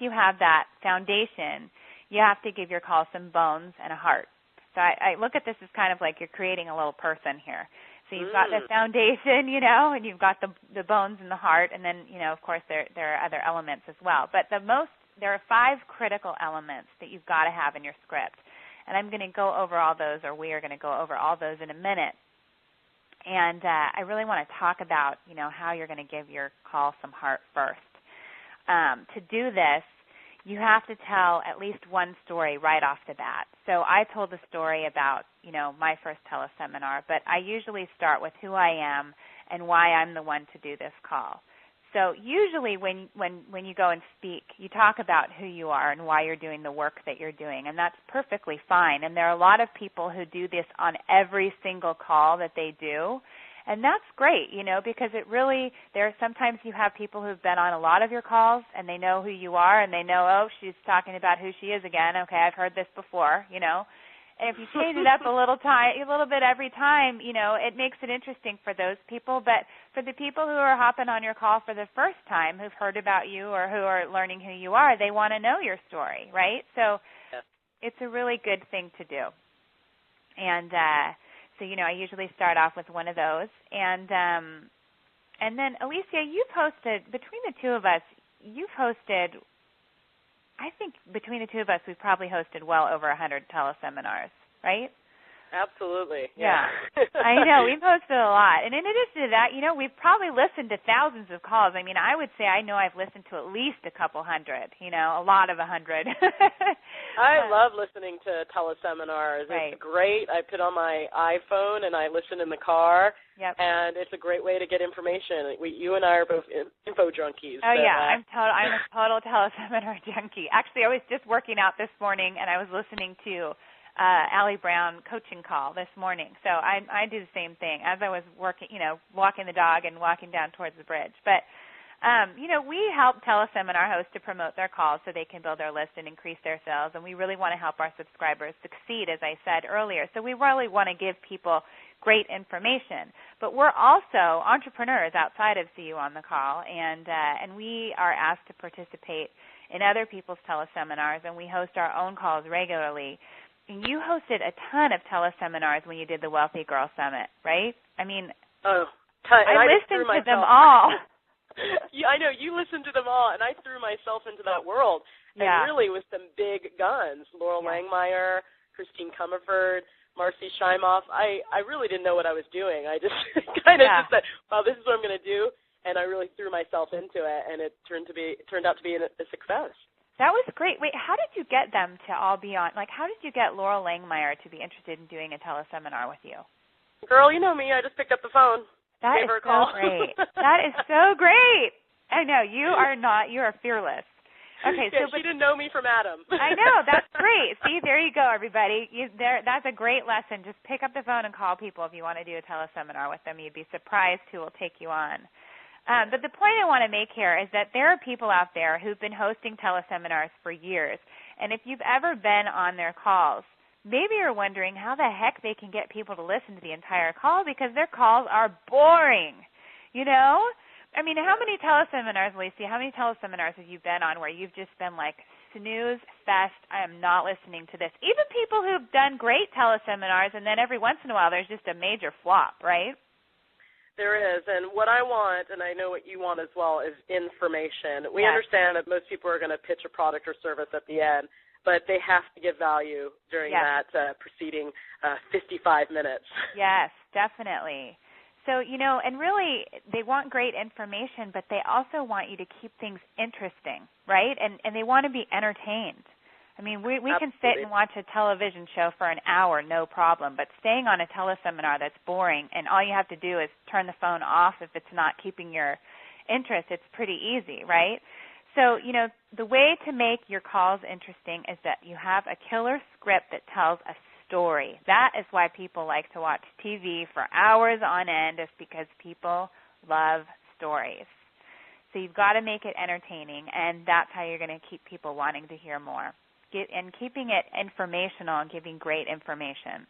you have that foundation, you have to give your call some bones and a heart. So I look at this as kind of like you're creating a little person here. So you've got the foundation, and you've got the bones and the heart, and then, of course, there are other elements as well. But there are 5 critical elements that you've got to have in your script. And I'm going to go over all those, or we are going to go over all those in a minute. And I really want to talk about, how you're going to give your call some heart first. To do this, you have to tell at least one story right off the bat. So I told the story about, my first teleseminar, but I usually start with who I am and why I'm the one to do this call. So usually when you go and speak, you talk about who you are and why you're doing the work that you're doing, and that's perfectly fine. And there are a lot of people who do this on every single call that they do, and that's great, because sometimes you have people who've been on a lot of your calls, and they know who you are, and they know, oh, she's talking about who she is again. Okay, I've heard this before, And if you change it up a little bit every time, it makes it interesting for those people. But for the people who are hopping on your call for the first time, who've heard about you or who are learning who you are, they want to know your story, right? So it's a really good thing to do. And so, I usually start off with one of those. And then, Alicia, you've hosted, between the two of us, I think between the two of us, we've probably hosted well over 100 teleseminars, right? Absolutely. Yeah. I know. We've hosted a lot. And in addition to that, we've probably listened to thousands of calls. I mean, I would say I know I've listened to at least a couple hundred, a lot of 100. I love listening to teleseminars. Right. It's great. I put on my iPhone and I listen in the car. Yep. And it's a great way to get information. You and I are both info junkies. Oh, yeah. I'm a total teleseminar junkie. Actually, I was just working out this morning, and I was listening to Allie Brown coaching call this morning. So I do the same thing as I was working, walking the dog and walking down towards the bridge. But, we help teleseminar hosts to promote their calls so they can build their list and increase their sales. And we really want to help our subscribers succeed, as I said earlier. So we really want to give people great information. But we're also entrepreneurs outside of CU on the call, and we are asked to participate in other people's teleseminars, and we host our own calls regularly. And you hosted a ton of teleseminars when you did the Wealthy Girl Summit, right? I mean, I listened to them all. I know. You listened to them all, and I threw myself into that world. And really with some big guns, Laurel Langmeyer, Christine Comerford, Marcy Scheimoff. I really didn't know what I was doing. I just kind of just said, well, this is what I'm going to do, and I really threw myself into it, and it turned out to be a success. That was great. Wait, how did you get them to all be on? Like, how did you get Laurel Langmeyer to be interested in doing a teleseminar with you? Girl, you know me. I just picked up the phone. That is so great. That is so great. I know. You are fearless. Okay, yeah, she didn't know me from Adam. I know. That's great. See, there you go, everybody. That's a great lesson. Just pick up the phone and call people if you want to do a teleseminar with them. You'd be surprised who will take you on. But the point I want to make here is that there are people out there who've been hosting teleseminars for years. And if you've ever been on their calls, maybe you're wondering how the heck they can get people to listen to the entire call because their calls are boring, I mean, how many teleseminars, Alicia, how many teleseminars have you been on where you've just been like, snooze fest, I am not listening to this? Even people who've done great teleseminars, and then every once in a while there's just a major flop, right? There is, and what I want, and I know what you want as well, is information. We understand that most people are going to pitch a product or service at the end, but they have to give value during that preceding 55 minutes. Yes, definitely. So, and really they want great information, but they also want you to keep things interesting, right? And they want to be entertained. I mean, we can sit and watch a television show for an hour, no problem, but staying on a teleseminar that's boring and all you have to do is turn the phone off if it's not keeping your interest, it's pretty easy, right? So, the way to make your calls interesting is that you have a killer script that tells a story. That is why people like to watch TV for hours on end, is because people love stories. So you've got to make it entertaining, and that's how you're going to keep people wanting to hear more. And keeping it informational and giving great information.